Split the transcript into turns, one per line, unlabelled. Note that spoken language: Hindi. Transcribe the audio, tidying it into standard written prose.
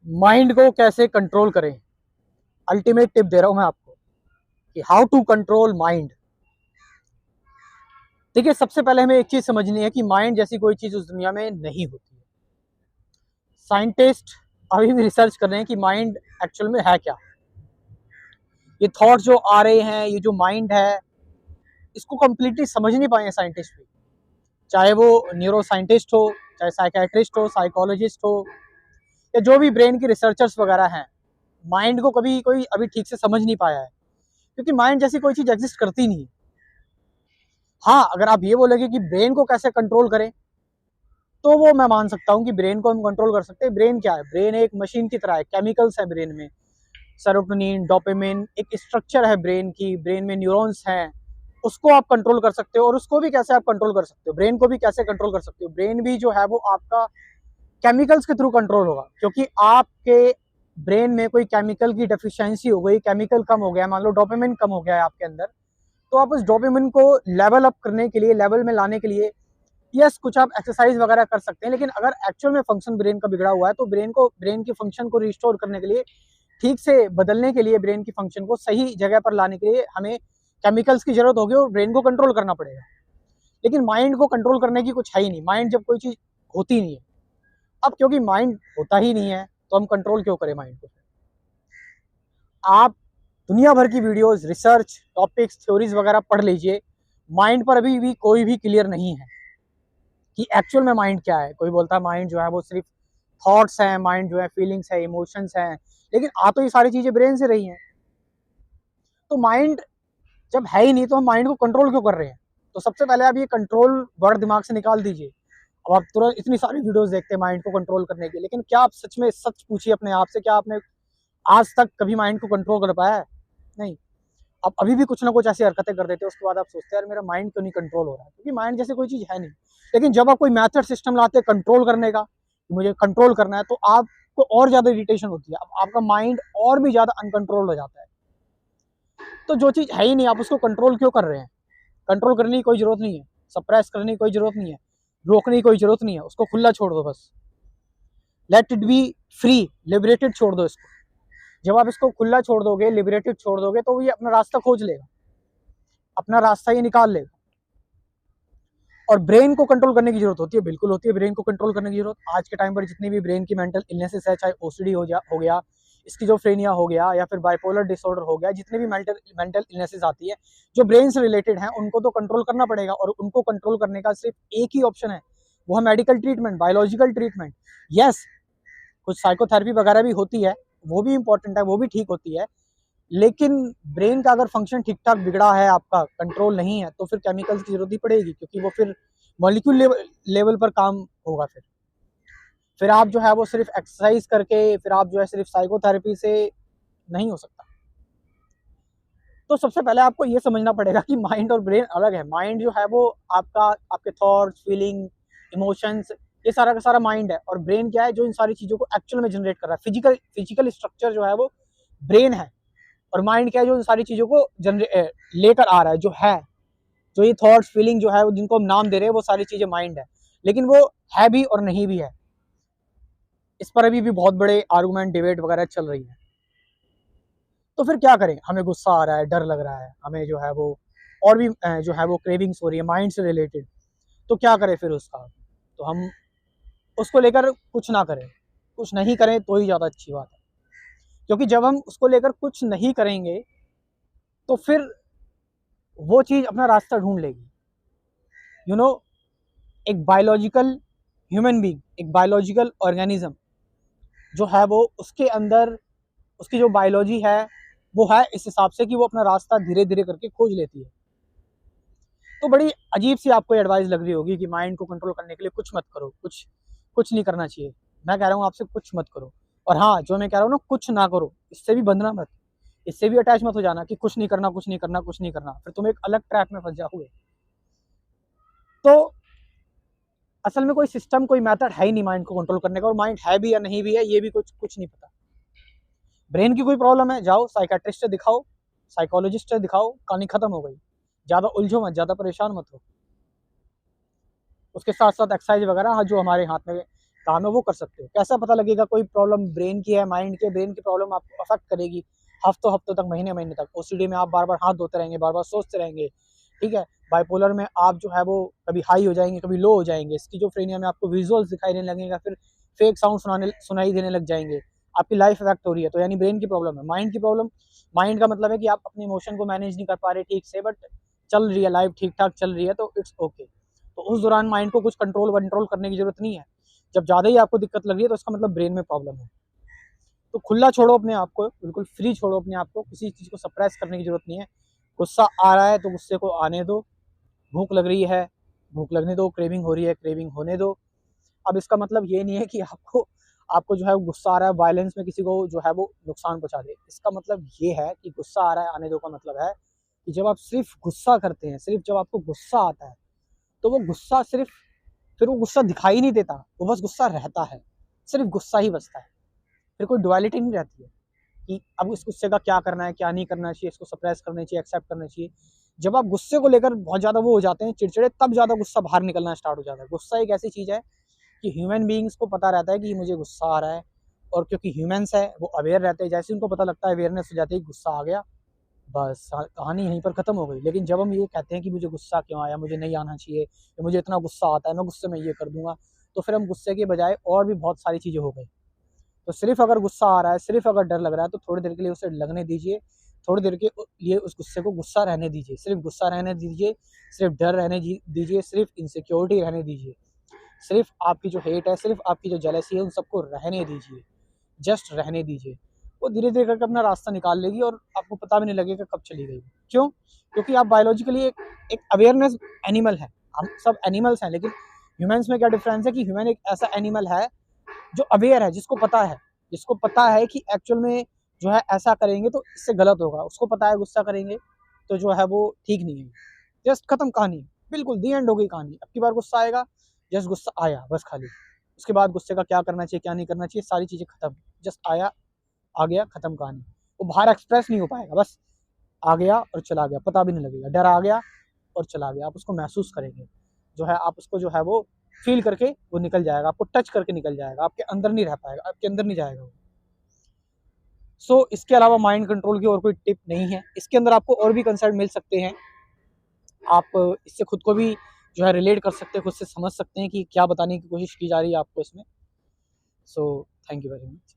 माइंड को कैसे कंट्रोल करें। अल्टीमेट टिप दे रहा हूं मैं आपको कि हाउ टू कंट्रोल माइंड। देखिए, सबसे पहले हमें एक चीज समझनी है कि माइंड जैसी कोई चीज उस दुनिया में नहीं होती है। साइंटिस्ट अभी भी रिसर्च कर रहे हैं कि माइंड एक्चुअल में है क्या। ये थॉट्स जो आ रहे हैं, ये जो माइंड है, इसको कंप्लीटली समझ नहीं पाए हैं साइंटिस्ट भी। चाहे वो न्यूरो साइंटिस्ट हो, चाहे साइकेट्रिस्ट हो, साइकोलॉजिस्ट हो, या जो भी ब्रेन की रिसर्चर्स वगैरह हैं, माइंड को कभी कोई अभी ठीक से समझ नहीं पाया है, क्योंकि माइंड जैसी कोई चीज एग्जिस्ट करती नहीं है। हाँ, अगर आप ये बोलोगे कि ब्रेन को कैसे कंट्रोल करें, तो वो मैं मान सकता हूँ कि ब्रेन को हम कंट्रोल कर सकते हैं। ब्रेन क्या है? ब्रेन एक मशीन की तरह है, केमिकल्स है ब्रेन में, सेरोटोनिन, डोपामिन, एक स्ट्रक्चर है ब्रेन की, ब्रेन में न्यूरॉन्स हैं, उसको आप कंट्रोल कर सकते हो। और उसको भी कैसे आप कंट्रोल कर सकते हो, ब्रेन को भी कैसे कंट्रोल कर सकते हो। ब्रेन भी जो है वो आपका केमिकल्स के थ्रू कंट्रोल होगा, क्योंकि आपके ब्रेन में कोई केमिकल की डेफिशिएंसी हो गई, केमिकल कम हो गया, मान लो डोपामिन कम हो गया है आपके अंदर, तो आप उस डोपामिन को लेवल अप करने के लिए, लेवल में लाने के लिए, यस, कुछ आप एक्सरसाइज वगैरह कर सकते हैं। लेकिन अगर एक्चुअल में फंक्शन ब्रेन का बिगड़ा हुआ है, तो ब्रेन की फंक्शन को रिस्टोर करने के लिए, ठीक से बदलने के लिए, ब्रेन की फंक्शन को सही जगह पर लाने के लिए हमें केमिकल्स की जरूरत होगी और ब्रेन को कंट्रोल करना पड़ेगा। लेकिन माइंड को कंट्रोल करने की कुछ है ही नहीं। माइंड जब कोई चीज होती नहीं है, अब क्योंकि माइंड होता ही नहीं है, तो हम कंट्रोल क्यों करें माइंड को। आप दुनिया भर की वीडियोस, रिसर्च, टॉपिक्स, थ्योरीज वगैरह पढ़ लीजिए, माइंड पर अभी भी कोई भी क्लियर नहीं है कि एक्चुअल में माइंड क्या है। कोई बोलता है माइंड जो है वो सिर्फ थॉट्स हैं, माइंड जो है फीलिंग्स है, इमोशंस हैं, लेकिन आ तो ये सारी चीजें ब्रेन से रही हैं। तो माइंड जब है ही नहीं, तो हम माइंड को कंट्रोल क्यों कर रहे हैं। तो सबसे पहले आप ये कंट्रोल वर्ड दिमाग से निकाल दीजिए। अब आप तुरंत इतनी सारी वीडियोस देखते हैं माइंड को कंट्रोल करने की, लेकिन क्या आप सच में, सच पूछिए अपने आप से, क्या आपने आज तक कभी माइंड को कंट्रोल कर पाया है? नहीं। आप अभी भी कुछ ना कुछ ऐसी हरकतें कर देते हो, उसके बाद आप सोचते हैं यार मेरा माइंड क्यों नहीं कंट्रोल हो रहा है, क्योंकि माइंड जैसी कोई चीज है नहीं। लेकिन जब आप कोई मेथड सिस्टम लाते हैं कंट्रोल करने का, मुझे कंट्रोल करना है, तो आपको और ज्यादा इरिटेशन होती है, आपका माइंड और भी ज्यादा अनकंट्रोल हो जाता है। तो जो चीज है ही नहीं, आप उसको कंट्रोल क्यों कर रहे हैं? कंट्रोल करने की कोई जरूरत नहीं है, सप्रेस करने की कोई जरूरत नहीं है, रोकने की कोई जरूरत नहीं है, उसको खुला छोड़ दो बस। Let it be free, liberated छोड़ दो इसको। जब आप इसको खुला छोड़ दोगे, लिबरेटेड छोड़ दोगे, तो ये अपना रास्ता खोज लेगा, अपना रास्ता ये निकाल लेगा। और ब्रेन को कंट्रोल करने की जरूरत होती है, बिल्कुल होती है ब्रेन को कंट्रोल करने की जरूरत। आज के टाइम पर जितनी भी ब्रेन की मेंटल इलनेसेस है, चाहे ओसीडी हो गया, स्किज़ोफ्रेनिया हो गया, या फिर बाइपोलर डिसऑर्डर हो गया, जितने भी मेंटल मेंटल इलनेसेस आती है जो ब्रेन से रिलेटेड हैं, उनको तो कंट्रोल करना पड़ेगा। और उनको कंट्रोल करने का सिर्फ एक ही ऑप्शन है, वो है medical treatment, biological treatment. Yes, कुछ साइकोथेरेपी वगैरह भी होती है, वो भी इंपॉर्टेंट है, वो भी ठीक होती है। लेकिन ब्रेन का अगर फंक्शन ठीक ठाक बिगड़ा है, आपका कंट्रोल नहीं है, तो फिर केमिकल्स की जरूरत ही पड़ेगी, क्योंकि वो फिर मॉलिक्यूल लेवल पर काम होगा। फिर आप जो है वो सिर्फ एक्सरसाइज करके, फिर आप जो है सिर्फ साइकोथेरेपी से नहीं हो सकता। तो सबसे पहले आपको ये समझना पड़ेगा कि माइंड और ब्रेन अलग है। माइंड जो है वो आपका, आपके थॉट्स, फीलिंग, इमोशंस, ये सारा का सारा माइंड है। और ब्रेन क्या है? जो इन सारी चीजों को एक्चुअल में जनरेट कर रहा है, फिजिकल स्ट्रक्चर जो है वो ब्रेन है। और माइंड क्या है? जो इन सारी चीजों को लेकर आ रहा है, जो ये थॉट्स, फीलिंग जो है, जिनको हम नाम दे रहे हैं, वो सारी चीजें माइंड है। लेकिन वो है भी और नहीं भी है। इस पर अभी भी बहुत बड़े आर्गूमेंट, डिबेट वगैरह चल रही है। तो फिर क्या करें? हमें गुस्सा आ रहा है, डर लग रहा है, हमें जो है वो और भी जो है वो क्रेविंग्स हो रही है माइंड से रिलेटेड, तो क्या करें फिर उसका? तो हम उसको लेकर कुछ ना करें, कुछ नहीं करें तो ही ज़्यादा अच्छी बात है। क्योंकि जब हम उसको लेकर कुछ नहीं करेंगे, तो फिर वो चीज़ अपना रास्ता ढूंढ लेगी। यू नो, एक बायोलॉजिकल ह्यूमन बीइंग, एक बायोलॉजिकल ऑर्गेनिज्म जो है वो, उसके अंदर उसकी जो बायोलॉजी है वो है इस हिसाब से कि वो अपना रास्ता धीरे धीरे करके खोज लेती है। तो बड़ी अजीब सी आपको एडवाइस लग रही होगी कि माइंड को कंट्रोल करने के लिए कुछ मत करो, कुछ कुछ नहीं करना चाहिए। मैं कह रहा हूँ आपसे, कुछ मत करो। और हाँ, जो मैं कह रहा हूँ ना, कुछ ना करो, इससे भी बंधना मत, इससे भी अटैच मत हो जाना कि कुछ नहीं करना, कुछ नहीं करना, कुछ नहीं करना, फिर तुम एक अलग ट्रैक में फंस जाओगे। तो असल में कोई सिस्टम, कोई मेथड है ही नहीं माइंड को कंट्रोल करने का। और माइंड है भी या नहीं भी है, ये भी कुछ कुछ नहीं पता। ब्रेन की कोई प्रॉब्लम है, जाओ साइकेट्रिस्ट से दिखाओ, साइकोलॉजिस्ट से दिखाओ, कहानी खत्म हो गई। ज़्यादा उलझो मत, ज़्यादा परेशान मत हो। उसके साथ साथ एक्सरसाइज वगैरह, हाँ, जो हमारे हाथ में काम है वो कर सकते हो। कैसा पता लगेगा कोई प्रॉब्लम ब्रेन की है, माइंड की, ब्रेन की प्रॉब्लम आपको अफेक्ट करेगी हफ्तों हफ्तों तक, महीने महीने तक। ओसीडी में आप बार बार हाथ धोते रहेंगे, बार बार सोचते रहेंगे, ठीक है। बाइपोलर में आप जो है वो कभी हाई हो जाएंगे, कभी लो हो जाएंगे। स्किज़ोफ्रेनिया में आपको विजुअल्स दिखाई देने लगेगा, फिर फेक साउंड सुनाई देने लग जाएंगे, आपकी लाइफ इफेक्ट हो रही है। तो यानी ब्रेन की प्रॉब्लम है। माइंड की प्रॉब्लम, माइंड का मतलब है कि आप अपने इमोशन को मैनेज नहीं कर पा रहे ठीक से, बट चल रही है लाइफ, ठीक ठाक चल रही है, तो इट्स ओके। तो उस दौरान माइंड को कुछ कंट्रोल करने की जरूरत नहीं है। जब ज़्यादा ही आपको दिक्कत लग रही है तो इसका मतलब ब्रेन में प्रॉब्लम है। तो खुला छोड़ो अपने आप को, बिल्कुल फ्री छोड़ो अपने आप को, किसी चीज़ को सप्रेस करने की जरूरत नहीं है। गुस्सा आ रहा है तो गुस्से को आने दो, भूख लग रही है, भूख लगने दो, क्रेविंग हो रही है, क्रेविंग होने दो। अब इसका मतलब ये नहीं है कि आपको आपको जो है गुस्सा आ रहा है वायलेंस में किसी को जो है वो नुकसान पहुंचा दे। इसका मतलब ये है कि गुस्सा आ रहा है आने दो का मतलब है कि जब आप सिर्फ गुस्सा करते हैं, सिर्फ जब आपको गुस्सा आता है, तो वो गुस्सा सिर्फ, फिर वो गुस्सा दिखाई नहीं देता, वो बस गुस्सा रहता है, सिर्फ गुस्सा ही बचता है। फिर कोई डुअलिटी नहीं रहती है कि अब इस गुस्से का क्या करना है, क्या नहीं करना चाहिए, इसको सप्रेस करना चाहिए, एक्सेप्ट करना चाहिए। जब आप गुस्से को लेकर बहुत ज़्यादा वो हो जाते हैं चिड़चिड़े, तब ज़्यादा गुस्सा बाहर निकलना स्टार्ट हो जाता है। गुस्सा एक ऐसी चीज़ है कि ह्यूमन बीइंग्स को पता रहता है कि मुझे गुस्सा आ रहा है, और क्योंकि ह्यूमंस है वो अवेयर रहते हैं, जैसे उनको पता लगता है, अवेयरनेस हो जाती है, गुस्सा आ गया, बस कहानी यहीं पर ख़त्म हो गई। लेकिन जब हम ये कहते हैं कि मुझे गुस्सा क्यों आया, मुझे नहीं आना चाहिए, या मुझे इतना गुस्सा आता है, मैं गुस्से में ये कर दूंगा, तो फिर हम गुस्से के बजाय और भी बहुत सारी चीज़ें हो गई। तो सिर्फ अगर गुस्सा आ रहा है, सिर्फ अगर डर लग रहा है, तो थोड़ी देर के लिए उसे लगने दीजिए, थोड़ी देर के लिए उस गुस्से को गुस्सा रहने दीजिए, सिर्फ गुस्सा रहने दीजिए, सिर्फ डर रहने दीजिए, सिर्फ इनसिक्योरिटी रहने दीजिए, सिर्फ आपकी जो हेट है, सिर्फ आपकी जो जेलसी है, उन सबको रहने दीजिए, जस्ट रहने दीजिए। वो धीरे धीरे करके अपना रास्ता निकाल लेगी और आपको पता भी नहीं लगेगा कब चली गई। क्यों? क्योंकि आप बायोलॉजिकली एक अवेयरनेस एनिमल है। हम सब एनिमल्स हैं, लेकिन ह्यूमंस में क्या डिफरेंस है कि ह्यूमन एक ऐसा एनिमल है जो अवेयर है, जिसको पता है कि एक्चुअल में जो है ऐसा करेंगे तो इससे गलत होगा। उसको पता है गुस्सा करेंगे तो जो है वो ठीक नहीं है। जस्ट खत्म कहानी, बिल्कुल दी एंड हो गई कहानी। अब की बार गुस्सा आएगा, जस्ट गुस्सा आया बस खाली। उसके बाद गुस्से का क्या करना चाहिए, क्या नहीं करना चाहिए, सारी चीज़ें खत्म। जस्ट आया, आ गया, खत्म कहानी। वो बाहर एक्सप्रेस नहीं हो पाएगा, बस आ गया और चला गया, पता भी नहीं लगेगा। डर आ गया और चला गया, आप उसको महसूस करेंगे, जो है आप उसको जो है वो फील करके वो निकल जाएगा, आपको टच करके निकल जाएगा, आपके अंदर नहीं रह पाएगा, आपके अंदर नहीं जाएगा वो। सो इसके अलावा माइंड कंट्रोल की और कोई टिप नहीं है। इसके अंदर आपको और भी कंसेप्ट मिल सकते हैं, आप इससे खुद को भी जो है रिलेट कर सकते हैं, खुद से समझ सकते हैं कि क्या बताने की कोशिश की जा रही है आपको इसमें। So thank you very much.